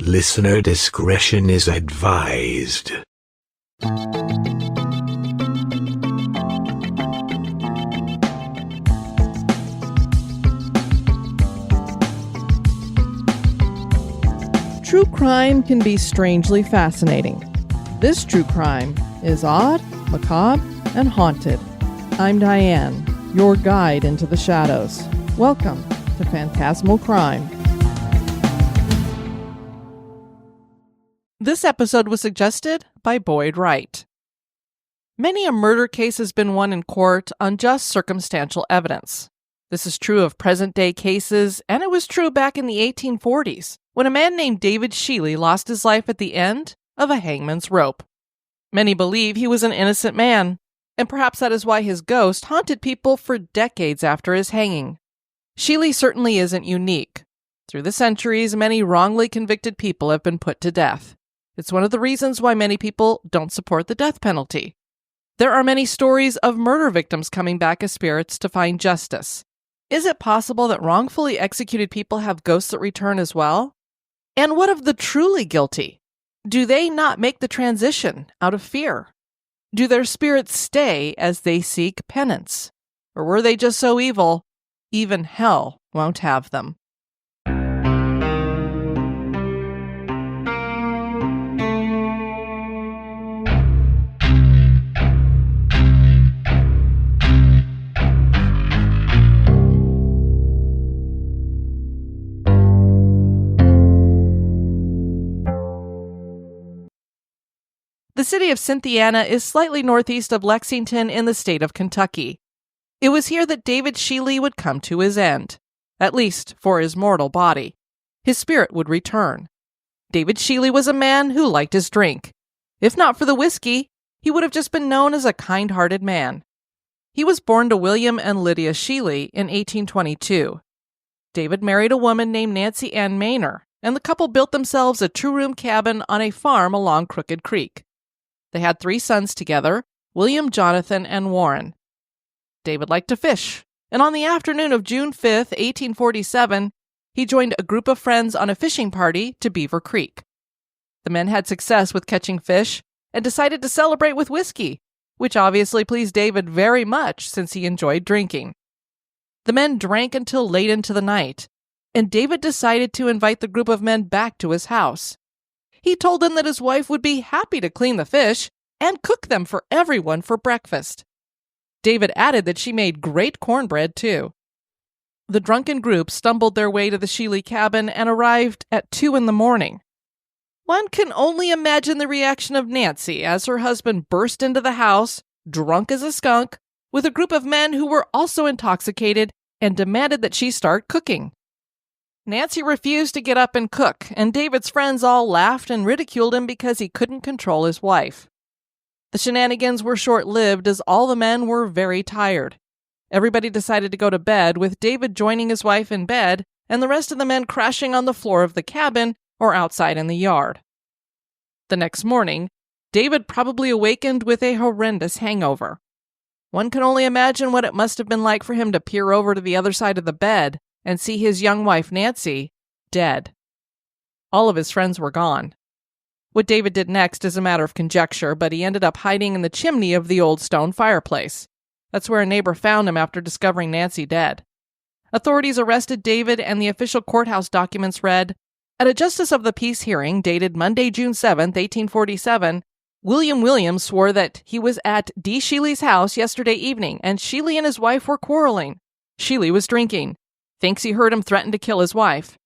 Listener discretion is advised. True crime can be strangely fascinating. This true crime is odd, macabre, and haunted. I'm Diane, your guide into the shadows. Welcome to Phantasmal Crime. This episode was suggested by Boyd Wright. Many a murder case has been won in court on just circumstantial evidence. This is true of present-day cases, and it was true back in the 1840s, when a man named David Sheely lost his life at the end of a hangman's rope. Many believe he was an innocent man, and perhaps that is why his ghost haunted people for decades after his hanging. Sheely certainly isn't unique. Through the centuries, many wrongly convicted people have been put to death. It's one of the reasons why many people don't support the death penalty. There are many stories of murder victims coming back as spirits to find justice. Is it possible that wrongfully executed people have ghosts that return as well? And what of the truly guilty? Do they not make the transition out of fear? Do their spirits stay as they seek penance? Or were they just so evil, even hell won't have them? The city of Cynthiana is slightly northeast of Lexington in the state of Kentucky. It was here that David Sheely would come to his end, at least for his mortal body. His spirit would return. David Sheely was a man who liked his drink. If not for the whiskey, he would have just been known as a kind-hearted man. He was born to William and Lydia Sheely in 1822. David married a woman named Nancy Ann Maynor, and the couple built themselves a two-room cabin on a farm along Crooked Creek. They had 3 sons together, William, Jonathan, and Warren. David liked to fish, and on the afternoon of June 5th, 1847, he joined a group of friends on a fishing party to Beaver Creek. The men had success with catching fish and decided to celebrate with whiskey, which obviously pleased David very much since he enjoyed drinking. The men drank until late into the night, and David decided to invite the group of men back to his house. He told them that his wife would be happy to clean the fish and cook them for everyone for breakfast. David added that she made great cornbread, too. The drunken group stumbled their way to the Sheely cabin and arrived at 2 a.m. One can only imagine the reaction of Nancy as her husband burst into the house, drunk as a skunk, with a group of men who were also intoxicated and demanded that she start cooking. Nancy refused to get up and cook, and David's friends all laughed and ridiculed him because he couldn't control his wife. The shenanigans were short-lived as all the men were very tired. Everybody decided to go to bed, with David joining his wife in bed and the rest of the men crashing on the floor of the cabin or outside in the yard. The next morning, David probably awakened with a horrendous hangover. One can only imagine what it must have been like for him to peer over to the other side of the bed and see his young wife, Nancy, dead. All of his friends were gone. What David did next is a matter of conjecture, but he ended up hiding in the chimney of the old stone fireplace. That's where a neighbor found him after discovering Nancy dead. Authorities arrested David, and the official courthouse documents read, "At a Justice of the Peace hearing dated Monday, June 7, 1847, William Williams swore that he was at D. Sheely's house yesterday evening, and Sheely and his wife were quarreling. Sheely was drinking. Thinks he heard him threaten to kill his wife."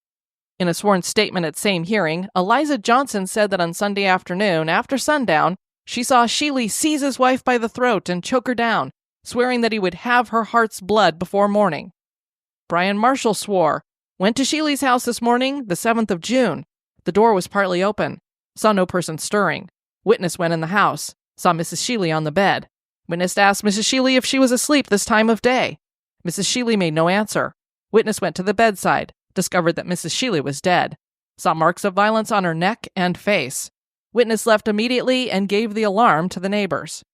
In a sworn statement at same hearing, Eliza Johnson said that on Sunday afternoon, after sundown, she saw Sheely seize his wife by the throat and choke her down, swearing that he would have her heart's blood before morning. Brian Marshall swore, "Went to Sheely's house this morning, the 7th of June. The door was partly open. Saw no person stirring. Witness went in the house. Saw Mrs. Sheely on the bed. Witness asked Mrs. Sheely if she was asleep this time of day. Mrs. Sheely made no answer. Witness went to the bedside, discovered that Mrs. Sheely was dead. Saw marks of violence on her neck and face. Witness left immediately and gave the alarm to the neighbors."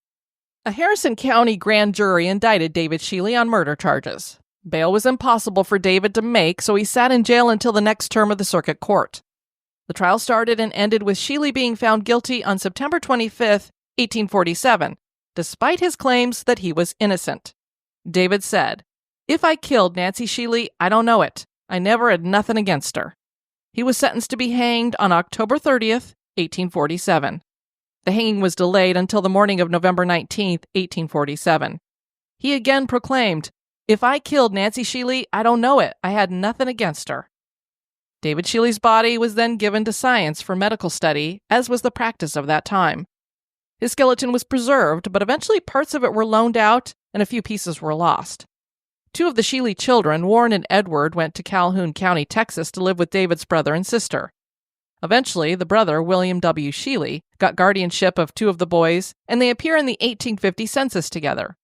A Harrison County grand jury indicted David Sheely on murder charges. Bail was impossible for David to make, so he sat in jail until the next term of the circuit court. The trial started and ended with Sheely being found guilty on September 25th, 1847, despite his claims that he was innocent. David said, "If I killed Nancy Sheely, I don't know it. I never had nothing against her." He was sentenced to be hanged on October 30th, 1847. The hanging was delayed until the morning of November 19th, 1847. He again proclaimed, "If I killed Nancy Sheely, I don't know it. I had nothing against her." David Sheely's body was then given to science for medical study, as was the practice of that time. His skeleton was preserved, but eventually parts of it were loaned out and a few pieces were lost. Two of the Sheely children, Warren and Edward, went to Calhoun County, Texas to live with David's brother and sister. Eventually, the brother, William W. Sheely, got guardianship of two of the boys, and they appear in the 1850 census together.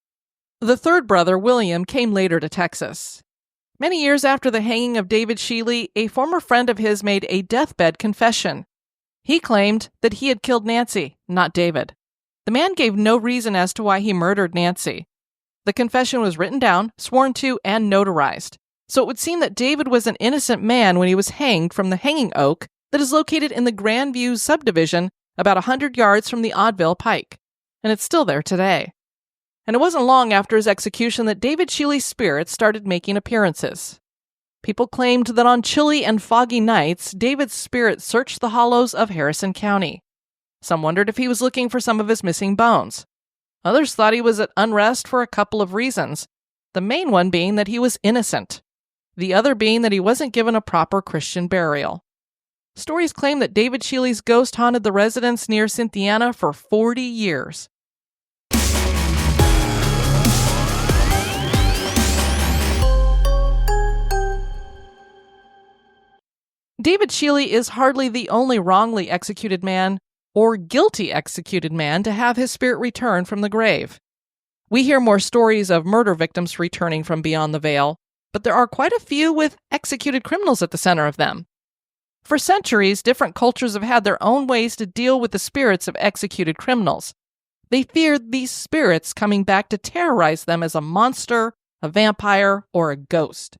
The third brother, William, came later to Texas. Many years after the hanging of David Sheely, a former friend of his made a deathbed confession. He claimed that he had killed Nancy, not David. The man gave no reason as to why he murdered Nancy. The confession was written down, sworn to, and notarized, so it would seem that David was an innocent man when he was hanged from the hanging oak that is located in the Grandview subdivision about 100 yards from the Oddville Pike, and it's still there today. And it wasn't long after his execution that David Sheely's spirit started making appearances. People claimed that on chilly and foggy nights, David's spirit searched the hollows of Harrison County. Some wondered if he was looking for some of his missing bones. Others thought he was at unrest for a couple of reasons, the main one being that he was innocent, the other being that he wasn't given a proper Christian burial. Stories claim that David Sheely's ghost haunted the residence near Cynthiana for 40 years. David Sheely is hardly the only wrongly executed man or guilty executed man to have his spirit return from the grave. We hear more stories of murder victims returning from beyond the veil, but there are quite a few with executed criminals at the center of them. For centuries, different cultures have had their own ways to deal with the spirits of executed criminals. They feared these spirits coming back to terrorize them as a monster, a vampire, or a ghost.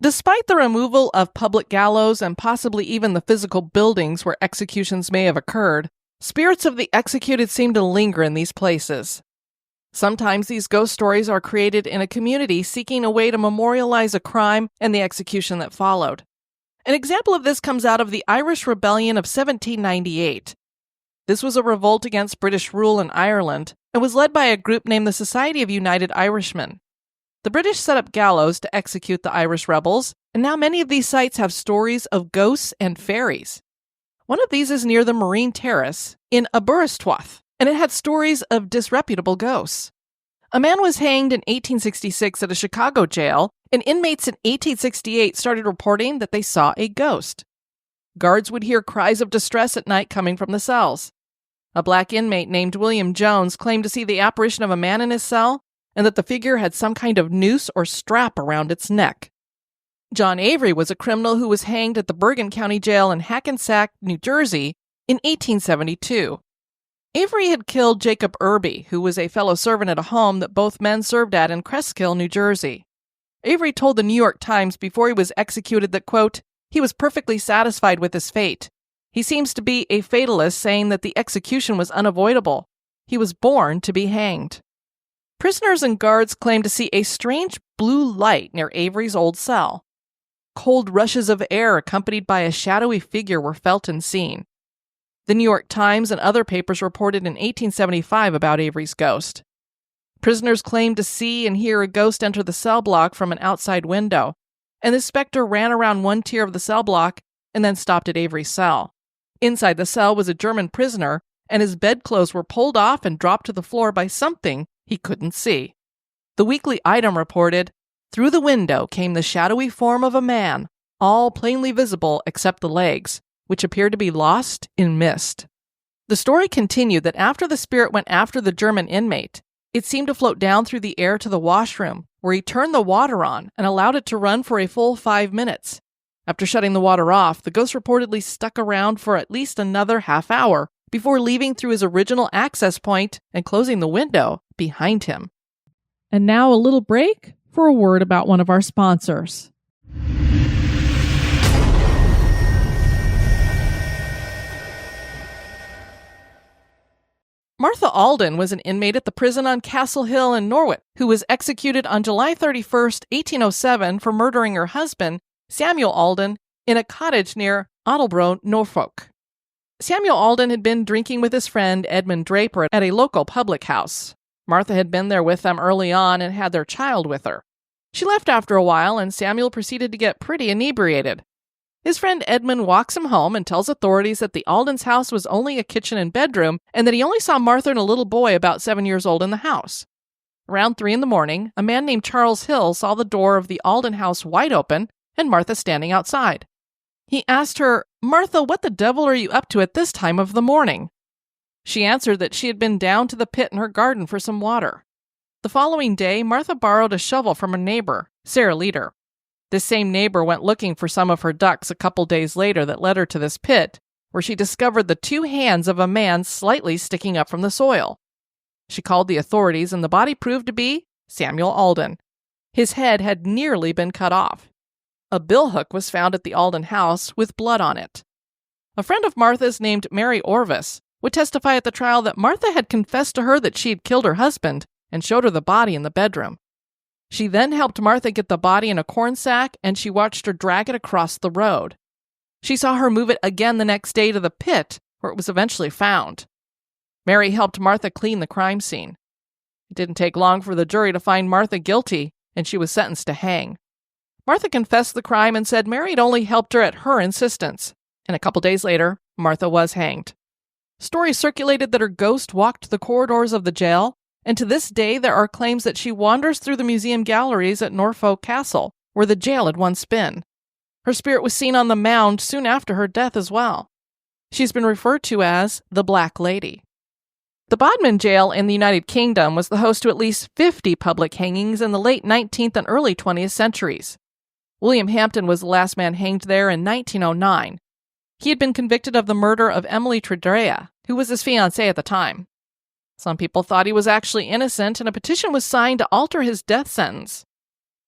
Despite the removal of public gallows and possibly even the physical buildings where executions may have occurred, spirits of the executed seem to linger in these places. Sometimes these ghost stories are created in a community seeking a way to memorialize a crime and the execution that followed. An example of this comes out of the Irish Rebellion of 1798. This was a revolt against British rule in Ireland and was led by a group named the Society of United Irishmen. The British set up gallows to execute the Irish rebels, and now many of these sites have stories of ghosts and fairies. One of these is near the Marine Terrace in Aberystwyth, and it had stories of disreputable ghosts. A man was hanged in 1866 at a Chicago jail, and inmates in 1868 started reporting that they saw a ghost. Guards would hear cries of distress at night coming from the cells. A black inmate named William Jones claimed to see the apparition of a man in his cell, and that the figure had some kind of noose or strap around its neck. John Avery was a criminal who was hanged at the Bergen County Jail in Hackensack, New Jersey, in 1872. Avery had killed Jacob Irby, who was a fellow servant at a home that both men served at in Cresskill, New Jersey. Avery told the New York Times before he was executed that, quote, he was perfectly satisfied with his fate. He seems to be a fatalist, saying that the execution was unavoidable. He was born to be hanged. Prisoners and guards claimed to see a strange blue light near Avery's old cell. Cold rushes of air accompanied by a shadowy figure were felt and seen. The New York Times and other papers reported in 1875 about Avery's ghost. Prisoners claimed to see and hear a ghost enter the cell block from an outside window, and the specter ran around one tier of the cell block and then stopped at Avery's cell. Inside the cell was a German prisoner, and his bedclothes were pulled off and dropped to the floor by something he couldn't see. The Weekly Item reported, through the window came the shadowy form of a man, all plainly visible except the legs, which appeared to be lost in mist. The story continued that after the spirit went after the German inmate, it seemed to float down through the air to the washroom, where he turned the water on and allowed it to run for a full 5 minutes. After shutting the water off, the ghost reportedly stuck around for at least another half hour before leaving through his original access point and closing the window behind him. And now a little break for a word about one of our sponsors. Alden was an inmate at the prison on Castle Hill in Norwich who was executed on July 31st, 1807 for murdering her husband, Samuel Alden, in a cottage near Attleborough, Norfolk. Samuel Alden had been drinking with his friend Edmund Draper at a local public house. Martha had been there with them early on and had their child with her. She left after a while, and Samuel proceeded to get pretty inebriated. His friend Edmund walks him home and tells authorities that the Aldens' house was only a kitchen and bedroom, and that he only saw Martha and a little boy about 7 years old in the house. Around 3 a.m, a man named Charles Hill saw the door of the Alden house wide open and Martha standing outside. He asked her, "Martha, what the devil are you up to at this time of the morning?" She answered that she had been down to the pit in her garden for some water. The following day, Martha borrowed a shovel from a neighbor, Sarah Leader. This same neighbor went looking for some of her ducks a couple days later that led her to this pit, where she discovered the 2 hands of a man slightly sticking up from the soil. She called the authorities, and the body proved to be Samuel Alden. His head had nearly been cut off. A billhook was found at the Alden house with blood on it. A friend of Martha's named Mary Orvis would testify at the trial that Martha had confessed to her that she had killed her husband and showed her the body in the bedroom. She then helped Martha get the body in a corn sack, and she watched her drag it across the road. She saw her move it again the next day to the pit, where it was eventually found. Mary helped Martha clean the crime scene. It didn't take long for the jury to find Martha guilty, and she was sentenced to hang. Martha confessed the crime and said Mary had only helped her at her insistence, and a couple days later, Martha was hanged. Stories circulated that her ghost walked the corridors of the jail, and to this day there are claims that she wanders through the museum galleries at Norfolk Castle, where the jail had once been. Her spirit was seen on the mound soon after her death as well. She's been referred to as the Black Lady. The Bodmin Jail in the United Kingdom was the host to at least 50 public hangings in the late 19th and early 20th centuries. William Hampton was the last man hanged there in 1909. He had been convicted of the murder of Emily Tredrea, who was his fiancée at the time. Some people thought he was actually innocent, and a petition was signed to alter his death sentence.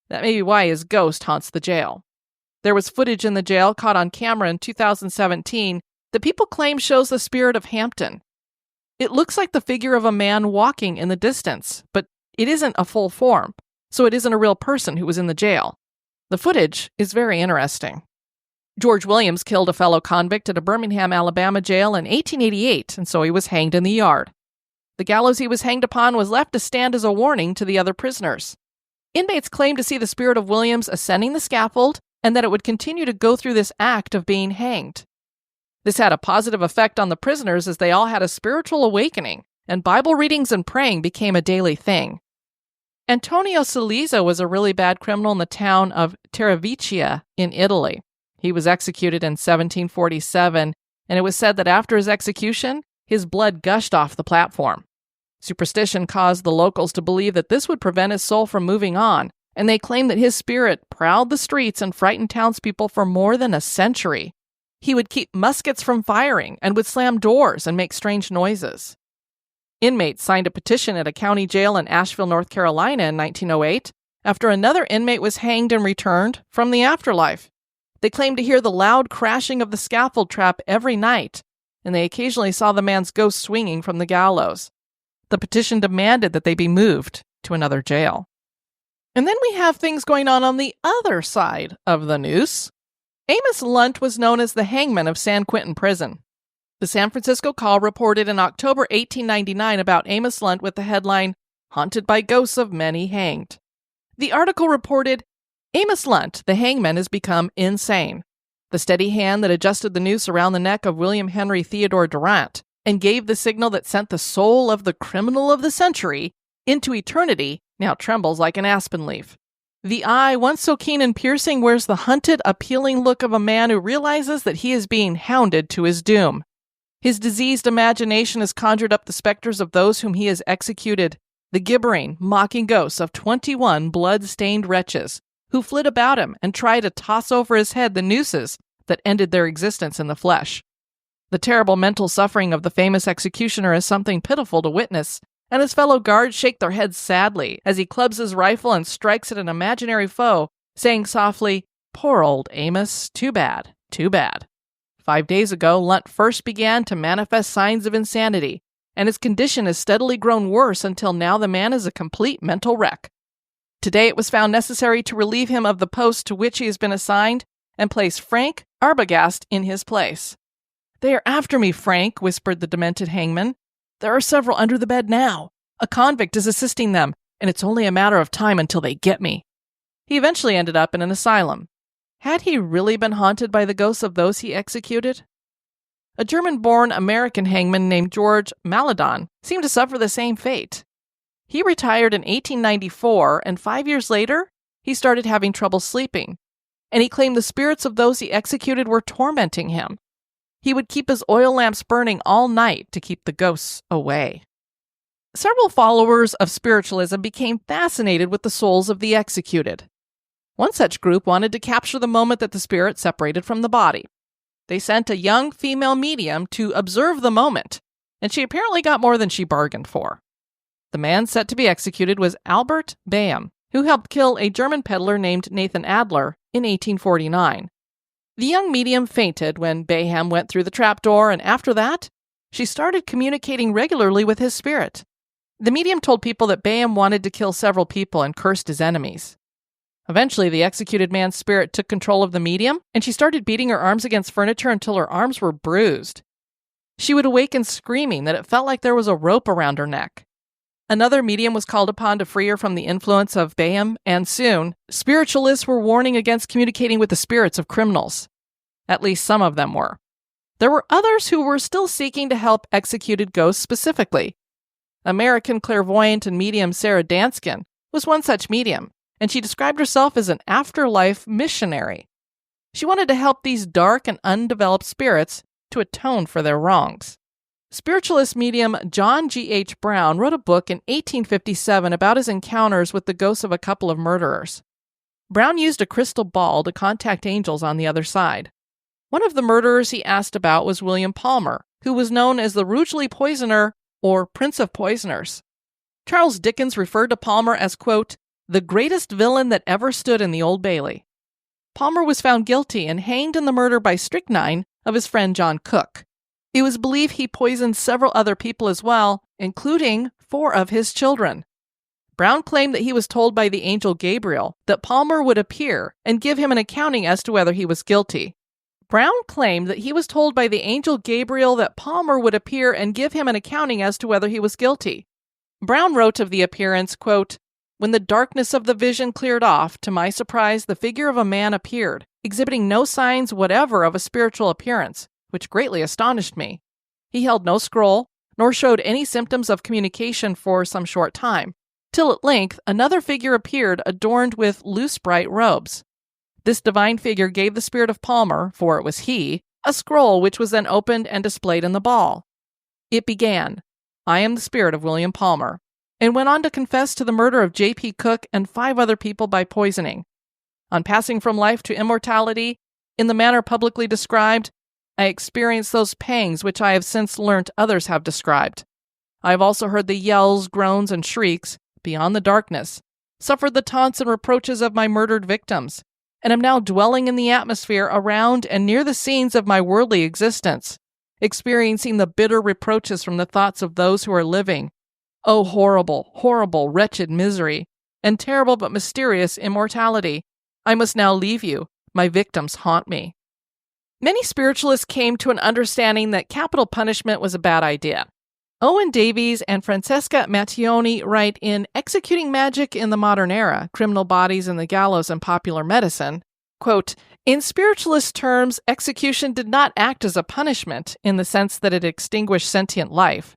That may be why his ghost haunts the jail. There was footage in the jail caught on camera in 2017 that people claim shows the spirit of Hampton. It looks like the figure of a man walking in the distance, but it isn't a full form, so it isn't a real person who was in the jail. The footage is very interesting. George Williams killed a fellow convict at a Birmingham, Alabama jail in 1888, and so he was hanged in the yard. The gallows he was hanged upon was left to stand as a warning to the other prisoners. Inmates claimed to see the spirit of Williams ascending the scaffold and that it would continue to go through this act of being hanged. This had a positive effect on the prisoners as they all had a spiritual awakening, and Bible readings and praying became a daily thing. Antonio Salezzo was a really bad criminal in the town of Terravicchia in Italy. He was executed in 1747, and it was said that after his execution, his blood gushed off the platform. Superstition caused the locals to believe that this would prevent his soul from moving on, and they claimed that his spirit prowled the streets and frightened townspeople for more than a century. He would keep muskets from firing and would slam doors and make strange noises. Inmates signed a petition at a county jail in Asheville, North Carolina in 1908 after another inmate was hanged and returned from the afterlife. They claimed to hear the loud crashing of the scaffold trap every night, and they occasionally saw the man's ghost swinging from the gallows. The petition demanded that they be moved to another jail. And then we have things going on the other side of the noose. Amos Lunt was known as the hangman of San Quentin Prison. The San Francisco Call reported in October 1899 about Amos Lunt with the headline, "Haunted by Ghosts of Many Hanged." The article reported, Amos Lunt, the hangman, has become insane. The steady hand that adjusted the noose around the neck of William Henry Theodore Durant and gave the signal that sent the soul of the criminal of the century into eternity now trembles like an aspen leaf. The eye, once so keen and piercing, wears the hunted, appealing look of a man who realizes that he is being hounded to his doom. His diseased imagination has conjured up the specters of those whom he has executed, the gibbering, mocking ghosts of 21 blood-stained wretches who flit about him and try to toss over his head the nooses that ended their existence in the flesh. The terrible mental suffering of the famous executioner is something pitiful to witness, and his fellow guards shake their heads sadly as he clubs his rifle and strikes at an imaginary foe, saying softly, "Poor old Amos, too bad, too bad." 5 days ago, Lunt first began to manifest signs of insanity, and his condition has steadily grown worse until now the man is a complete mental wreck. Today it was found necessary to relieve him of the post to which he has been assigned and place Frank Arbogast in his place. "They are after me, Frank," whispered the demented hangman. "There are several under the bed now. A convict is assisting them, and it's only a matter of time until they get me." He eventually ended up in an asylum. Had he really been haunted by the ghosts of those he executed? A German-born American hangman named George Maladon seemed to suffer the same fate. He retired in 1894, and 5 years later, he started having trouble sleeping, and he claimed the spirits of those he executed were tormenting him. He would keep his oil lamps burning all night to keep the ghosts away. Several followers of spiritualism became fascinated with the souls of the executed. One such group wanted to capture the moment that the spirit separated from the body. They sent a young female medium to observe the moment, and she apparently got more than she bargained for. The man set to be executed was Albert Bayham, who helped kill a German peddler named Nathan Adler in 1849. The young medium fainted when Bayham went through the trapdoor, and after that, she started communicating regularly with his spirit. The medium told people that Bayham wanted to kill several people and cursed his enemies. Eventually, the executed man's spirit took control of the medium, and she started beating her arms against furniture until her arms were bruised. She would awaken screaming that it felt like there was a rope around her neck. Another medium was called upon to free her from the influence of Bayham, and soon, spiritualists were warning against communicating with the spirits of criminals. At least some of them were. There were others who were still seeking to help executed ghosts specifically. American clairvoyant and medium Sarah Danskin was one such medium, and she described herself as an afterlife missionary. She wanted to help these dark and undeveloped spirits to atone for their wrongs. Spiritualist medium John G.H. Brown wrote a book in 1857 about his encounters with the ghosts of a couple of murderers. Brown used a crystal ball to contact angels on the other side. One of the murderers he asked about was William Palmer, who was known as the Rugeley Poisoner or Prince of Poisoners. Charles Dickens referred to Palmer as, quote, "the greatest villain that ever stood in the Old Bailey." Palmer was found guilty and hanged in the murder by strychnine of his friend John Cook. It was believed he poisoned several other people as well, including 4 of his children. Brown claimed that he was told by the angel Gabriel that Palmer would appear and give him an accounting as to whether he was guilty. Brown claimed that he was told by the angel Gabriel that Palmer would appear and give him an accounting as to whether he was guilty. Brown wrote of the appearance, quote, "When the darkness of the vision cleared off, to my surprise, the figure of a man appeared, exhibiting no signs whatever of a spiritual appearance, which greatly astonished me. He held no scroll, nor showed any symptoms of communication for some short time, till at length another figure appeared adorned with loose bright robes. This divine figure gave the spirit of Palmer, for it was he, a scroll which was then opened and displayed in the ball. It began, 'I am the spirit of William Palmer,' and went on to confess to the murder of J.P. Cook and 5 other people by poisoning. On passing from life to immortality, in the manner publicly described, I experienced those pangs which I have since learnt others have described. I have also heard the yells, groans, and shrieks, beyond the darkness, suffered the taunts and reproaches of my murdered victims, and am now dwelling in the atmosphere around and near the scenes of my worldly existence, experiencing the bitter reproaches from the thoughts of those who are living. Oh, horrible, horrible, wretched misery, and terrible but mysterious immortality. I must now leave you. My victims haunt me." Many spiritualists came to an understanding that capital punishment was a bad idea. Owen Davies and Francesca Mattioni write in Executing Magic in the Modern Era, Criminal Bodies and the Gallows in Popular Medicine, quote, "In spiritualist terms, execution did not act as a punishment in the sense that it extinguished sentient life.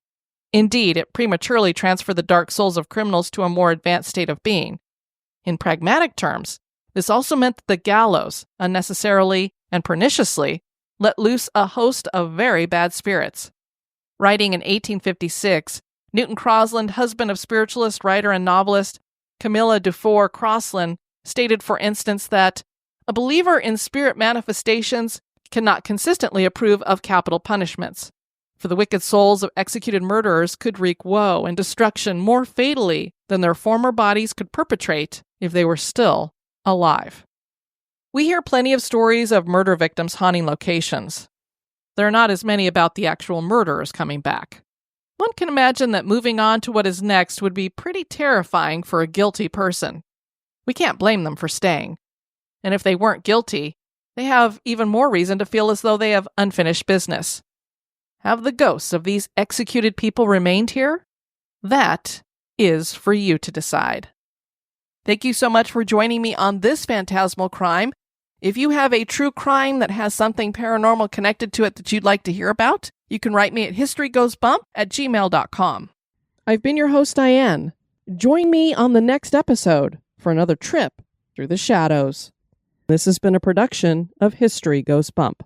Indeed, it prematurely transferred the dark souls of criminals to a more advanced state of being. In pragmatic terms, this also meant that the gallows, unnecessarily and perniciously, let loose a host of very bad spirits." Writing in 1856, Newton Crosland, husband of spiritualist writer and novelist Camilla Dufour Crosland, stated, for instance, that a believer in spirit manifestations cannot consistently approve of capital punishments, for the wicked souls of executed murderers could wreak woe and destruction more fatally than their former bodies could perpetrate if they were still alive. We hear plenty of stories of murder victims haunting locations. There are not as many about the actual murderers coming back. One can imagine that moving on to what is next would be pretty terrifying for a guilty person. We can't blame them for staying. And if they weren't guilty, they have even more reason to feel as though they have unfinished business. Have the ghosts of these executed people remained here? That is for you to decide. Thank you so much for joining me on this phantasmal crime. If you have a true crime that has something paranormal connected to it that you'd like to hear about, you can write me at historygoesbump@gmail.com. I've been your host, Diane. Join me on the next episode for another trip through the shadows. This has been a production of History Goes Bump.